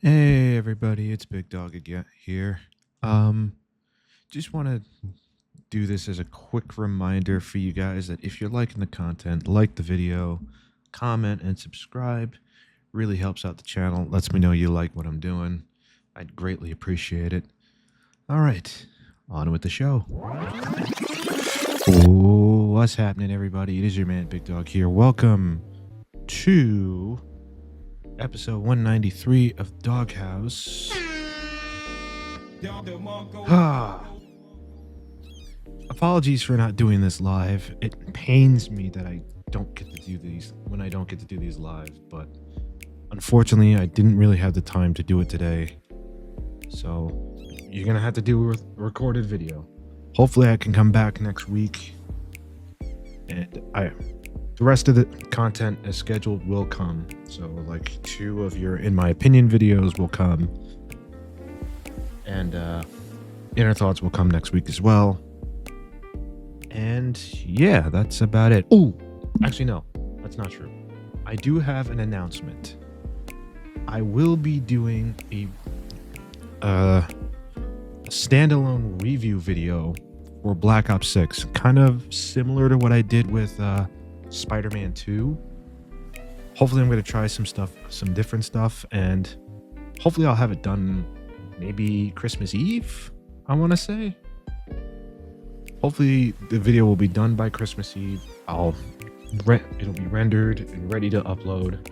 Hey everybody, it's Big Dog again here. Um, just want to do this as a quick reminder for you guys that if you're liking the content, like the video, comment and subscribe. Really helps out the channel. Lets me know you like what I'm doing. I'd greatly appreciate it. All right, on with the show. Oh, what's happening, everybody? It is your man Big Dog here. Welcome to episode 193 of Doghouse. Apologies for not doing this live. It pains me that I don't get to do these when I don't get to do these live, but unfortunately I didn't really have the time to do it today. So you're gonna have to do a recorded video. Hopefully I can come back next week and the rest of the content as scheduled will come. So like 2 of your in my opinion videos will come, and inner thoughts will come next week as well. And yeah, that's about it. Oh, actually no, that's not true. I do have an announcement. I will be doing a standalone review video for Black Ops 6, kind of similar to what I did with Spider-Man 2. Hopefully I'm going to try some different stuff, and hopefully I'll have it done maybe Christmas Eve, I want to say. Hopefully the video will be done by Christmas Eve. It'll be rendered and ready to upload.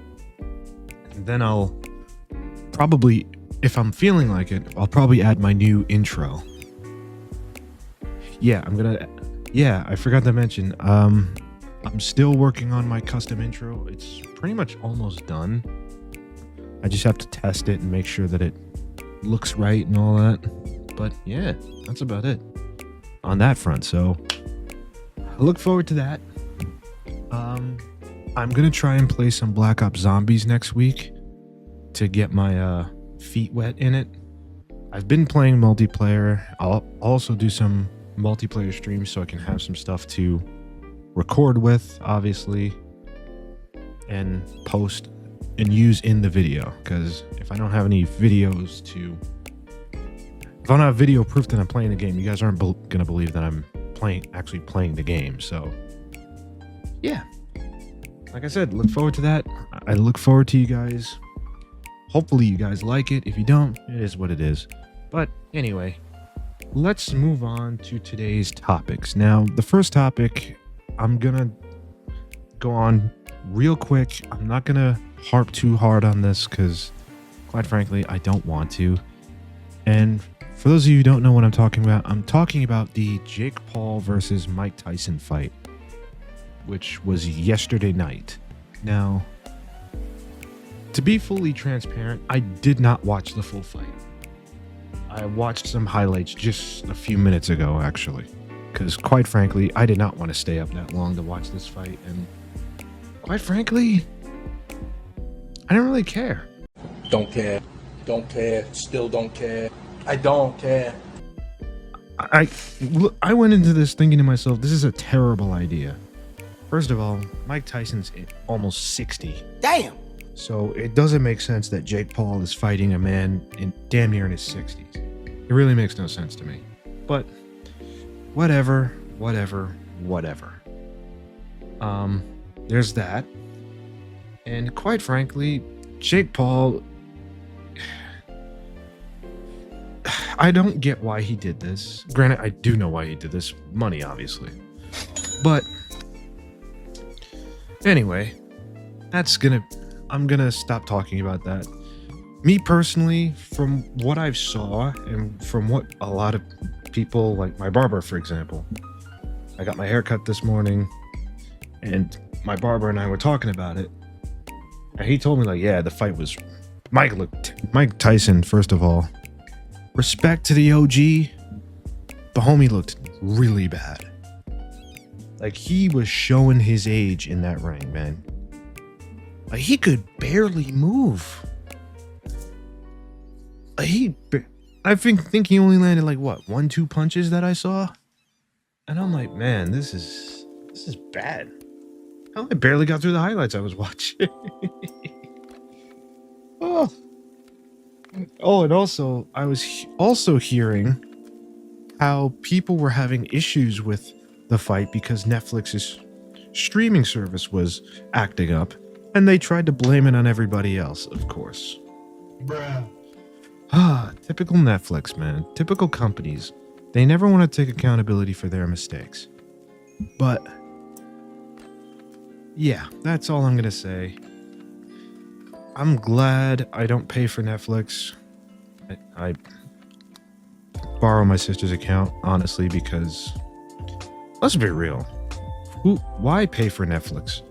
And then I'll probably, if I'm feeling like it, I'll probably add my new intro. Yeah, I forgot to mention, I'm still working on my custom intro. It's pretty much almost done. I just have to test it and make sure that it looks right and all that. But yeah, that's about it on that front. So I look forward to that. I'm gonna try and play some Black Ops Zombies next week to get my feet wet in it. I've been playing multiplayer. I'll also do some multiplayer streams so I can have some stuff to record with, obviously, and post and use in the video, because if I don't have any videos if I don't have video proof that I'm playing the game, you guys aren't gonna believe that I'm actually playing the game. So yeah, like I said, look forward to that. I look forward to you guys. Hopefully you guys like it. If you don't, it is what it is. But anyway, let's move on to today's topics. Now, the first topic, I'm gonna go on real quick. I'm not gonna harp too hard on this because, quite frankly, I don't want to. And for those of you who don't know what I'm talking about the Jake Paul versus Mike Tyson fight, which was yesterday night. Now, to be fully transparent, I did not watch the full fight. I watched some highlights just a few minutes ago, actually, because quite frankly, I did not want to stay up that long to watch this fight, and quite frankly, I didn't really care. Don't care. Don't care. Still don't care. I don't care. I went into this thinking to myself, this is a terrible idea. First of all, Mike Tyson's almost 60. Damn. So it doesn't make sense that Jake Paul is fighting a man damn near in his 60s. It really makes no sense to me. But whatever. There's that. And quite frankly, Jake Paul, I don't get why he did this. Granted, I do know why he did this. Money, obviously. But anyway, I'm gonna stop talking about that. Me personally, from what I've saw and from what a lot of people, like my barber, for example, I got my hair cut this morning and my barber and I were talking about it. And he told me, like, yeah, the fight was Mike Tyson, first of all, respect to the OG, the homie looked really bad. Like, he was showing his age in that ring, man. Like, he could barely move. I think he only landed like what, 1-2 punches that I saw, and I'm like, man, this is bad. Hell, I barely got through the highlights I was watching. Oh, Oh, and also, I was also hearing how people were having issues with the fight because Netflix's streaming service was acting up, and they tried to blame it on everybody else, of course. Bruh. Ah, typical Netflix, man. Typical companies. They never want to take accountability for their mistakes. But yeah, that's all I'm gonna say. I'm glad I don't pay for Netflix. I borrow my sister's account, honestly, because let's be real. Why pay for Netflix?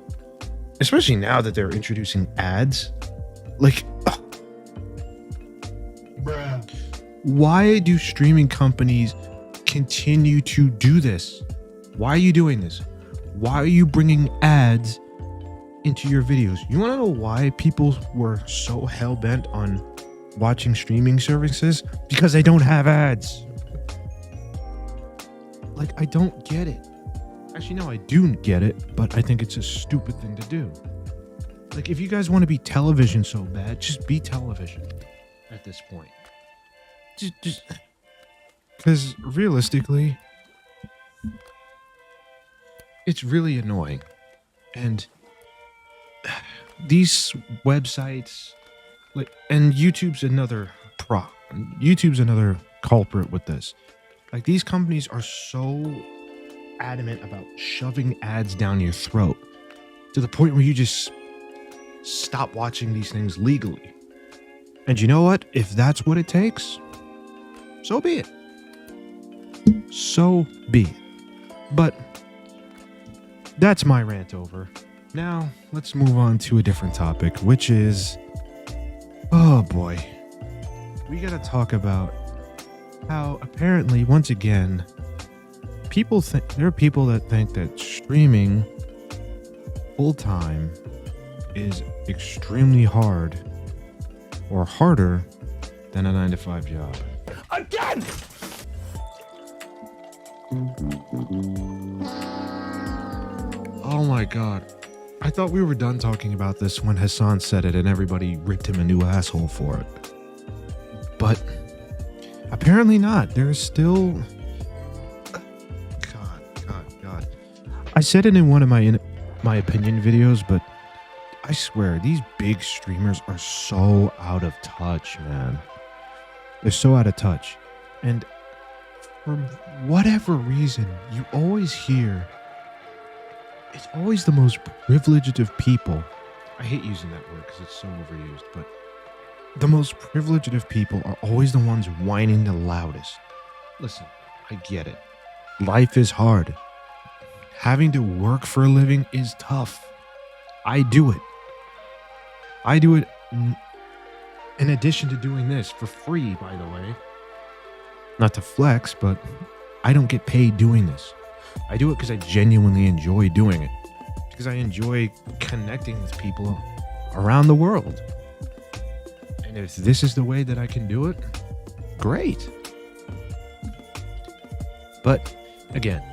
Especially now that they're introducing ads. Like, Bruh. why do streaming companies continue to do this? Why are you doing this? Why are you bringing ads into your videos? You want to know why people were so hell-bent on watching streaming services? Because they don't have ads. Like, I don't get it. Actually, no, I do get it, but I think it's a stupid thing to do. Like, if you guys want to be television so bad, just be television at this point. Just because realistically, it's really annoying. And these websites, like, and YouTube's another culprit with this. Like, these companies are so adamant about shoving ads down your throat to the point where you just stop watching these things legally. And you know what? If that's what it takes, so be it. So be it. But that's my rant over. Now, let's move on to a different topic, which is, oh boy, we gotta talk about how apparently, once again, there are people that think that streaming full time is extremely hard or harder than a 9-to-5 job. Again! Oh my god. I thought we were done talking about this when Hassan said it and everybody ripped him a new asshole for it. But apparently not. There's still... God. I said it in one of my opinion videos, but I swear, these big streamers are so out of touch, man. They're so out of touch. And for whatever reason, you always hear it's always the most privileged of people. I hate using that word because it's so overused, but the most privileged of people are always the ones whining the loudest. Listen, I get it. Life is hard. Having to work for a living is tough. I do it. I do it in addition to doing this for free, by the way. Not to flex, but I don't get paid doing this. I do it because I genuinely enjoy doing it. Because I enjoy connecting with people around the world. And if this is the way that I can do it, great. But again,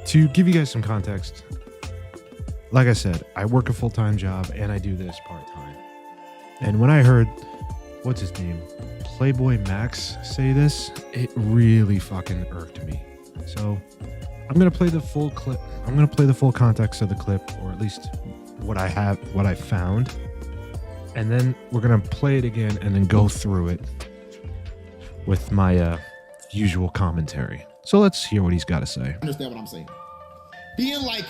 to give you guys some context, like I said, I work a full-time job and I do this part-time. And when I heard, what's his name, Playboy Max say this, it really fucking irked me. So I'm going to play the full clip. I'm going to play the full context of the clip, or at least what I found. And then we're going to play it again and then go through it with my usual commentary. So let's hear what he's got to say. Understand what I'm saying? Being like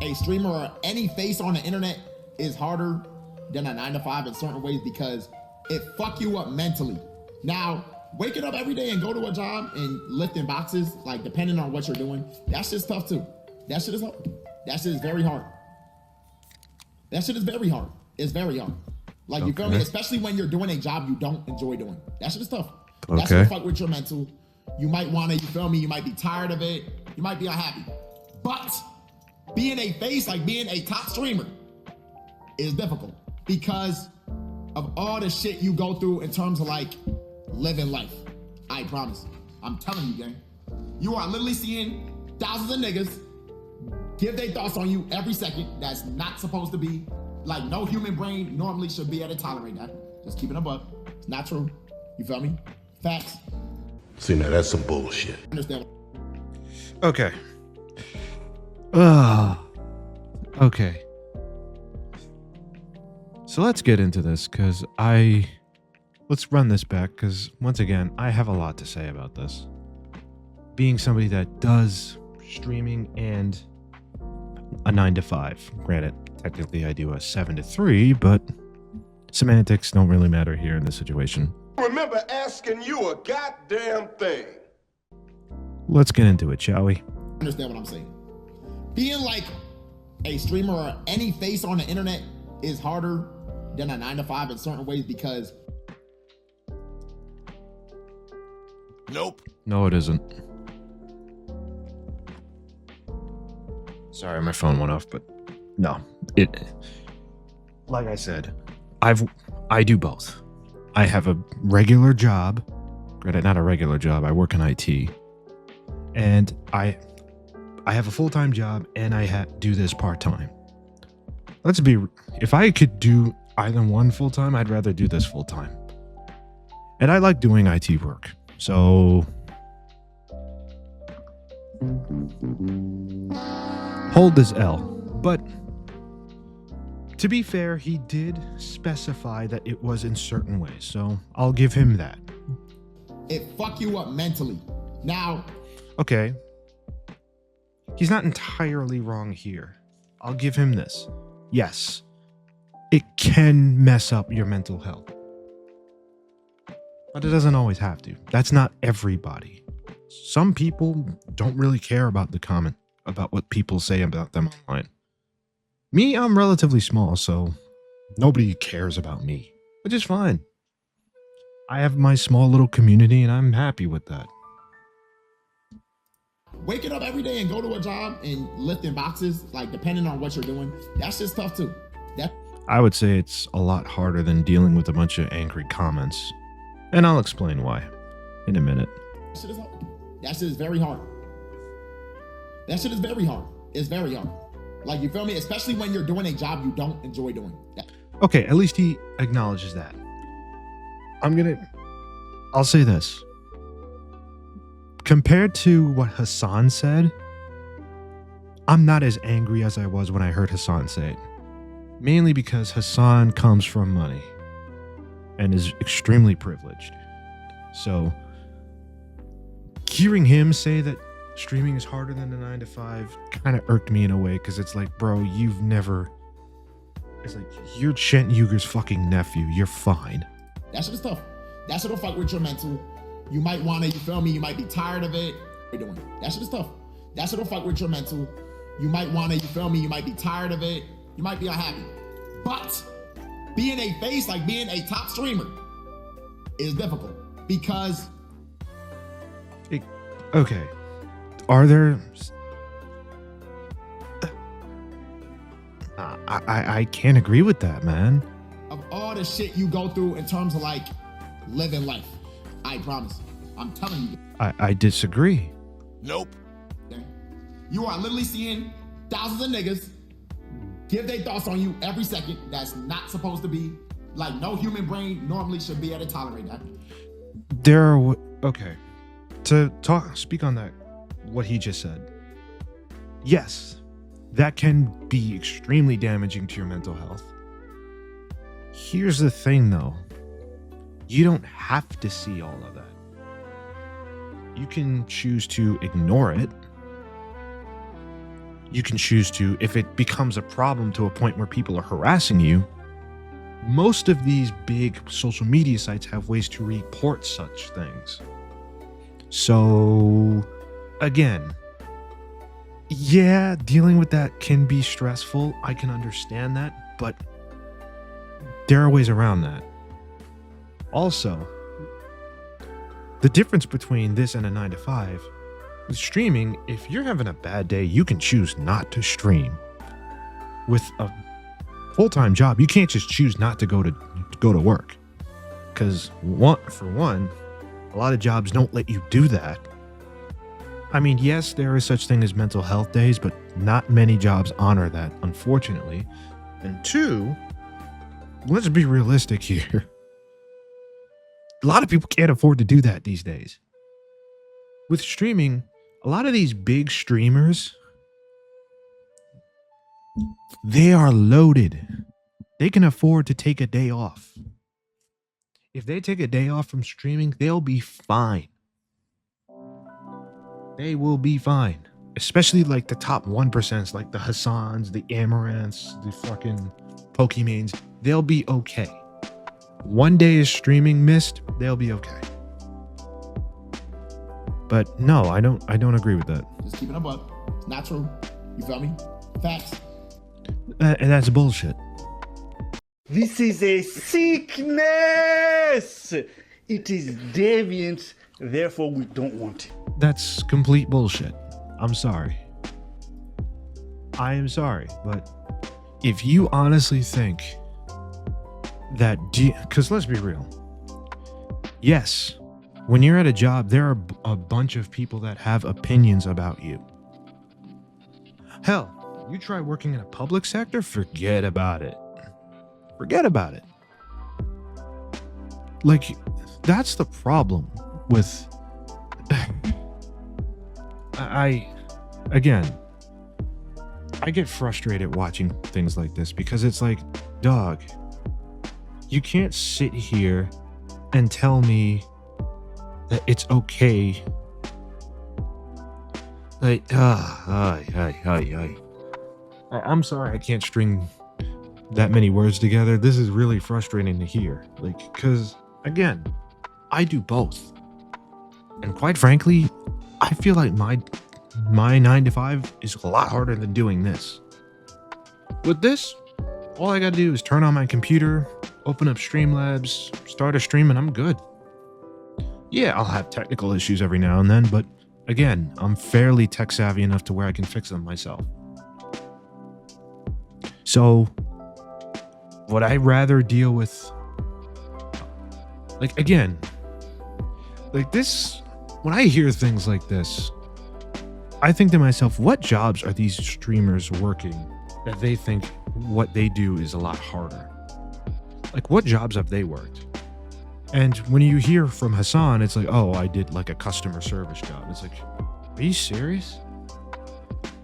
a streamer or any face on the internet is harder than a 9-to-5 in certain ways because it fuck you up mentally. Now, waking up every day and go to a job and lifting boxes, like depending on what you're doing, that shit's tough too. That shit is hard. That shit is very hard. That shit is very hard. It's very hard. Like, you feel me? Especially when you're doing a job you don't enjoy doing. That shit is tough. That shit fuck with your mental. You might want to, you feel me? You might be tired of it. You might be unhappy. But being a face, like being a top streamer, is difficult because of all the shit you go through in terms of like living life. I promise. I'm telling you, gang. You are literally seeing thousands of niggas give their thoughts on you every second. That's not supposed to be. Like, no human brain normally should be able to tolerate that. Just keep it a buck. It's not true. You feel me? Facts. See, now that's some bullshit. Understand? Okay. Okay. So let's get into this because let's run this back because once again, I have a lot to say about this. Being somebody that does streaming and a 9 to 5. Granted, technically I do a 7 to 3, but semantics don't really matter here in this situation. Remember asking you a goddamn thing. Let's get into it, shall we? Understand what I'm saying? Being like a streamer or any face on the internet is harder than a 9 to 5 in certain ways because Nope. No, it isn't. Sorry, my phone went off, but no. Like I said, I do both. I have a regular job. Granted, not a regular job. I work in IT. And I have a full-time job and I do this part-time. If I could do either one full-time, I'd rather do this full-time. And I like doing IT work. So hold this L. But to be fair, he did specify that it was in certain ways. So I'll give him that. it fuck you up mentally. Now, okay. He's not entirely wrong here. I'll give him this. Yes, it can mess up your mental health. But it doesn't always have to. That's not everybody. Some people don't really care about the comment, about what people say about them online. Me, I'm relatively small, so nobody cares about me, which is fine. I have my small little community and I'm happy with that. waking up every day and go to a job and lifting boxes, like depending on what you're doing, that's just tough too. I would say it's a lot harder than dealing with a bunch of angry comments. And I'll explain why in a minute. That shit is very hard. That shit is very hard. It's very hard. Like, you feel me? Especially when you're doing a job you don't enjoy doing. Okay, at least he acknowledges that. I'll say this. Compared to what Hassan said, I'm not as angry as I was when I heard Hassan say it. Mainly because Hassan comes from money and is extremely privileged. So, hearing him say that streaming is harder than the 9 to 5 kind of irked me in a way, because it's like, bro, it's like, you're Chent Uger's fucking nephew. You're fine. That shit is tough. That shit will fight with your mental. You might want to, you feel me? You might be tired of it. What are you doing? That shit is tough. That shit will fight with your mental. You might want to, you feel me? You might be tired of it. You might be unhappy. But being a face, like being a top streamer, is difficult because. Okay. Are there. I can't agree with that, man. Of all the shit you go through in terms of like living life, I promise. I'm telling you. I disagree. Nope. Okay? You are literally seeing thousands of niggas give their thoughts on you every second. That's not supposed to be. Like, no human brain normally should be able to tolerate that. Okay. To speak on that, what he just said. Yes, that can be extremely damaging to your mental health. Here's the thing though. You don't have to see all of that. You can choose to ignore it. You can choose to, if it becomes a problem to a point where people are harassing you, most of these big social media sites have ways to report such things. So, again, yeah, dealing with that can be stressful. I can understand that, but there are ways around that. Also, the difference between this and a 9 to 5 with streaming, if you're having a bad day, you can choose not to stream. With a full-time job, you can't just choose not to go to work. Because for one, a lot of jobs don't let you do that. I mean, yes, there is such thing as mental health days, but not many jobs honor that, unfortunately. And two, let's be realistic here. A lot of people can't afford to do that these days. With streaming, a lot of these big streamers, they are loaded. They can afford to take a day off. If they take a day off from streaming, they'll be fine. They will be fine. Especially like the top 1%, like the Hassans, the Amaranths, the fucking Pokemanes. They'll be okay. One day is streaming missed, they'll be okay. But no, I don't agree with that. Just keeping a buck. It's not true. You feel me? Facts. And that's bullshit. This is a sickness. It is deviant, therefore we don't want it. That's complete bullshit. I'm sorry. I am sorry, but if you honestly think that, because let's be real. Yes, when you're at a job, there are a bunch of people that have opinions about you. Hell, you try working in a public sector, forget about it. Forget about it. Like, that's the problem with... I get frustrated watching things like this because it's like, dog, you can't sit here and tell me that it's okay. Like, I'm sorry I can't string that many words together. This is really frustrating to hear. Like, because, again, I do both. And quite frankly, I feel like my 9 to 5 is a lot harder than doing this. With this, all I gotta do is turn on my computer, open up Streamlabs, start a stream, and I'm good. Yeah, I'll have technical issues every now and then, but again, I'm fairly tech savvy enough to where I can fix them myself. So, would I rather deal with, like, again, like this, when I hear things like this, I think to myself, what jobs are these streamers working that they think what they do is a lot harder? Like, what jobs have they worked? And when you hear from Hassan, it's like, oh, I did like a customer service job. It's like, are you serious?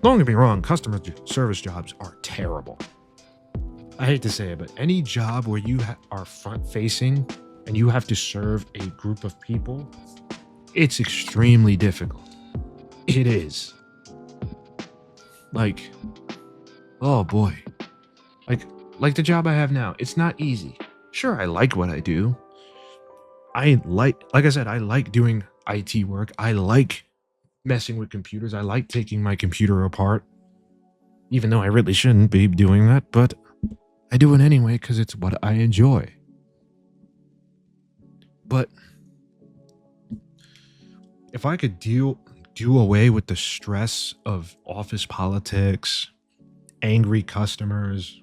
Don't get me wrong, customer service jobs are terrible. I hate to say it, but any job where you are front facing and you have to serve a group of people, it's extremely difficult. It is. Like, oh boy. Like the job I have now, it's not easy. Sure, I like what I do. Like I said, I like doing IT work. I like messing with computers. I like taking my computer apart, even though I really shouldn't be doing that, but I do it anyway because it's what I enjoy. But if I could do away with the stress of office politics, angry customers,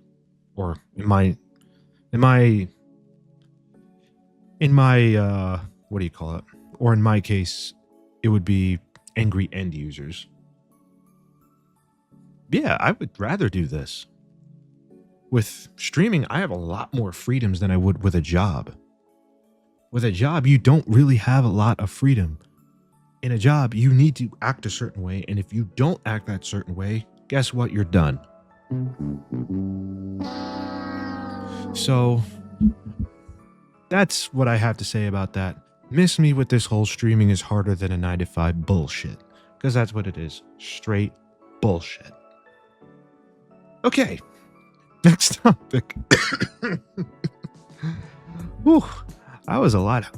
or in my what do you call it? Or in my case, it would be angry end users. Yeah, I would rather do this. With streaming, I have a lot more freedoms than I would with a job. With a job, you don't really have a lot of freedom. In a job, you need to act a certain way, and if you don't act that certain way, guess what? You're done. So, that's what I have to say about that. Miss me with this whole streaming is harder than a 9 to 5 bullshit. Because that's what it is. Straight bullshit. Okay. Next topic. Whew. I was a lot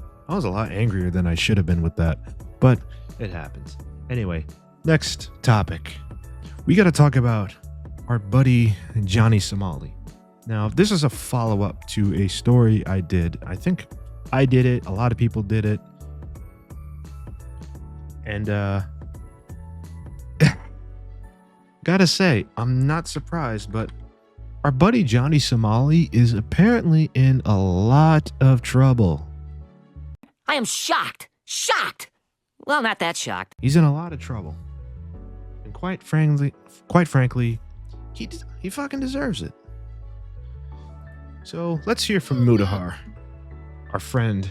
angrier than I should have been with that. But it happens. Anyway, next topic. We got to talk about our buddy Johnny Somali. Now, this is a follow-up to a story I did. I think I did it. A lot of people did it. And, gotta say, I'm not surprised, but our buddy Johnny Somali is apparently in a lot of trouble. I am shocked. Shocked. Well, not that shocked. He's in a lot of trouble. And quite frankly, he fucking deserves it. So let's hear from Mudahar, our friend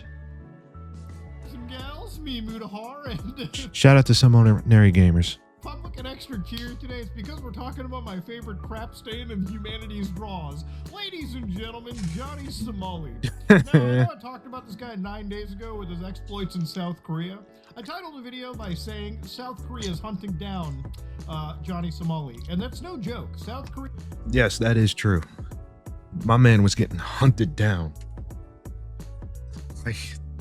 me, Mudahar, and Shout out to some ordinary gamers. if I'm looking extra cheery today, it's because we're talking about my favorite crap stain in humanity's draws. Ladies and gentlemen, Johnny Somali. Now, I know I talked about this guy 9 days ago with his exploits in South Korea. I titled the video by saying South Korea is hunting down Johnny Somali, and that's no joke. South Korea... Yes, that is true. My man was getting hunted down.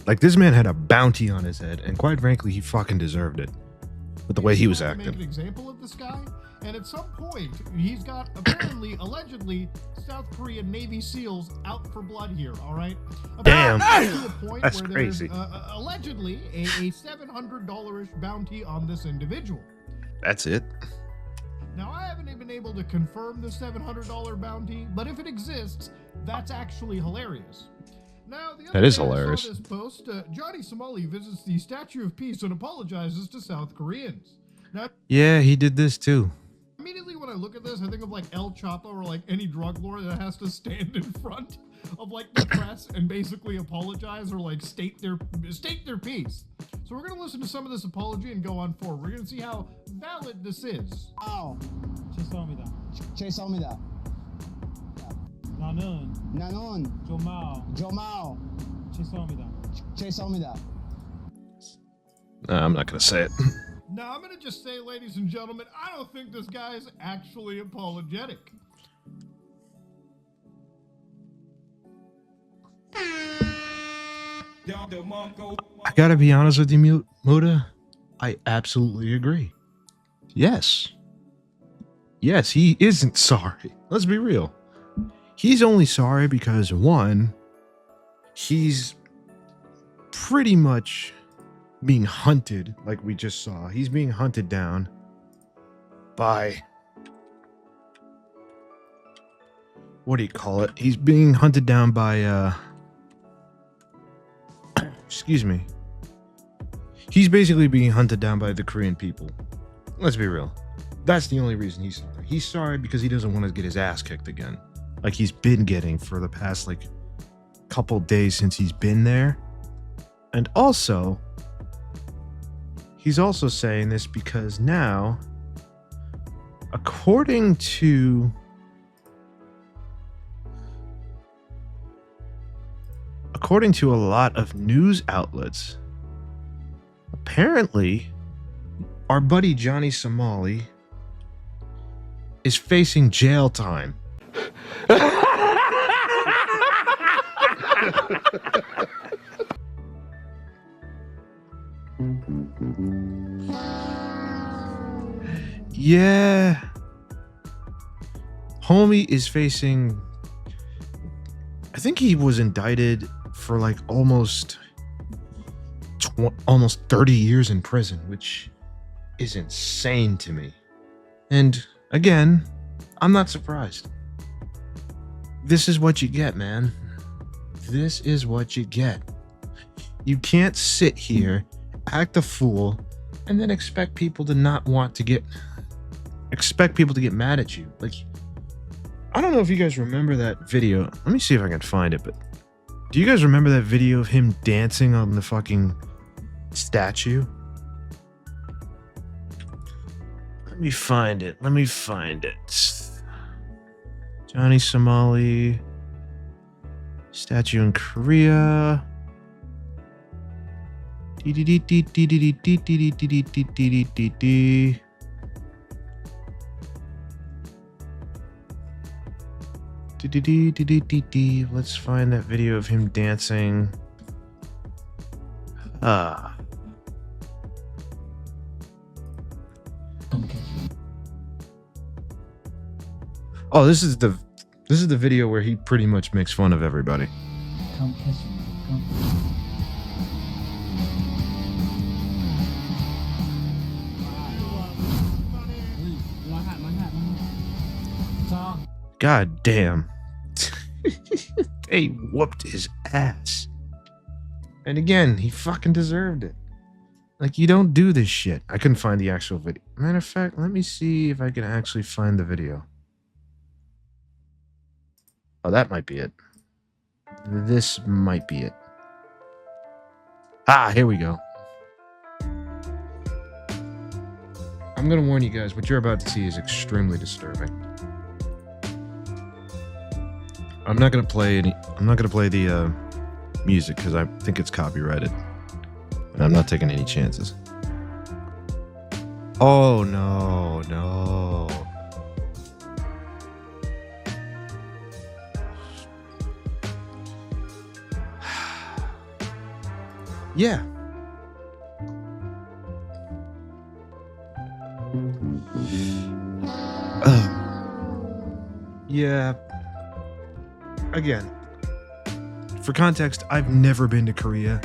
Like this man had a bounty on his head, and quite frankly, he fucking deserved it. With the way he was Make acting. an example of this guy, and at some point, he's got apparently, allegedly, South Korean Navy SEALs out for blood here. All right. Damn. To the point That's where crazy. There's, allegedly, a $700-ish bounty on this individual. That's it. Now, I haven't even been able to confirm the $700 bounty, but if it exists, that's actually hilarious. Now, the other That is day hilarious. I saw this post. Johnny Somali visits the Statue of Peace and apologizes to South Koreans. Now, Yeah, he did this too. immediately when I look at this, I think of like El Chapo or like any drug lord that has to stand in front of like the press and basically apologize or like state their piece. So we're gonna listen to some of this apology and go on forward. We're gonna see how valid this is. 죄송합니다. 죄송합니다. 나는 조마오. 죄송합니다. 죄송합니다. I'm not gonna say it. Now I'm gonna just say, ladies and gentlemen, I don't think this guy is actually apologetic. I gotta be honest with you, Muda. I absolutely agree. Yes. Yes, he isn't sorry. Let's be real. He's only sorry because, one, he's pretty much being hunted, like we just saw. He's being hunted down by... What do you call it? He's being hunted down by, excuse me. He's basically being hunted down by the Korean people. Let's be real. That's the only reason he's sorry. He's sorry because he doesn't want to get his ass kicked again. Like he's been getting for the past like couple days since he's been there. And also, he's also saying this because now, according to a lot of news outlets, apparently our buddy Johnny Somali is facing jail time. Yeah. Homie is facing, I think he was indicted for like almost 30 years in prison, which is insane to me. And again, I'm not surprised. This is what you get, man. This is what you get. You can't sit here, act a fool, and then expect people to not want to get mad at you. Like, I don't know if you guys remember that video. Let me see if I can find it, but do you guys remember that video of him dancing on the fucking statue? Let me find it. Johnny Somali statue in Korea. Let's find that video of him dancing. Oh, this is the video where he pretty much makes fun of everybody. Come catch me. Come. God damn. They whooped his ass. And again, he fucking deserved it. Like, you don't do this shit. I couldn't find the actual video. Matter of fact, let me see if I can actually find the video. Oh, that might be it. This might be it. Ah, here we go. I'm gonna warn you guys, what you're about to see is extremely disturbing. I'm not gonna play the music because I think it's copyrighted. And I'm not taking any chances. Oh no, no. Yeah. Yeah. Again, for context, I've never been to Korea.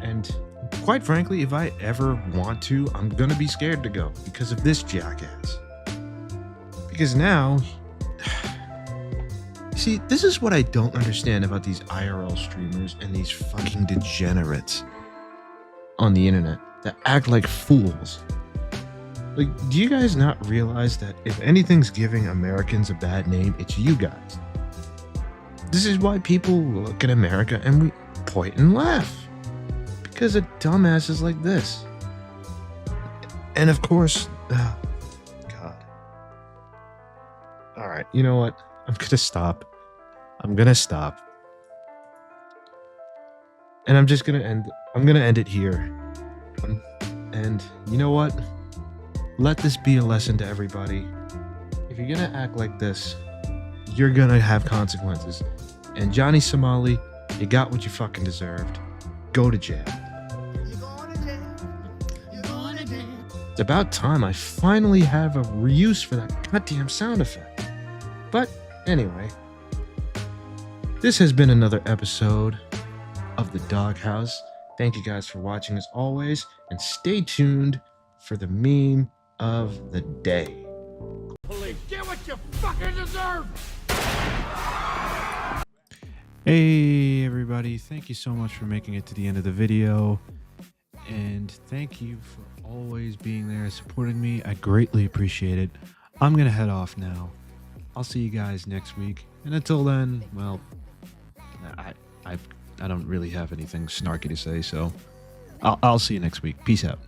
And quite frankly, if I ever want to, I'm going to be scared to go because of this jackass. Because now, see, this is what I don't understand about these IRL streamers and these fucking degenerates on the internet that act like fools. Like, do you guys not realize that if anything's giving Americans a bad name, it's you guys? This is why people look at America and we point and laugh. Because of dumbasses like this. And of course, oh, God. All right, you know what? I'm gonna stop. And I'm just gonna end. I'm gonna end it here. And you know what? Let this be a lesson to everybody. If you're gonna act like this, you're gonna have consequences. And Johnny Somali, you got what you fucking deserved. Go to jail. It's about time I finally have a reuse for that goddamn sound effect. But anyway, this has been another episode of The Doghouse. Thank you guys for watching as always, and stay tuned for the meme of the day. Police, get what you fucking deserve! Hey everybody, thank you so much for making it to the end of the video. And thank you for always being there, supporting me. I greatly appreciate it. I'm going to head off now. I'll see you guys next week. And until then, well, I don't really have anything snarky to say, so I'll see you next week. Peace out.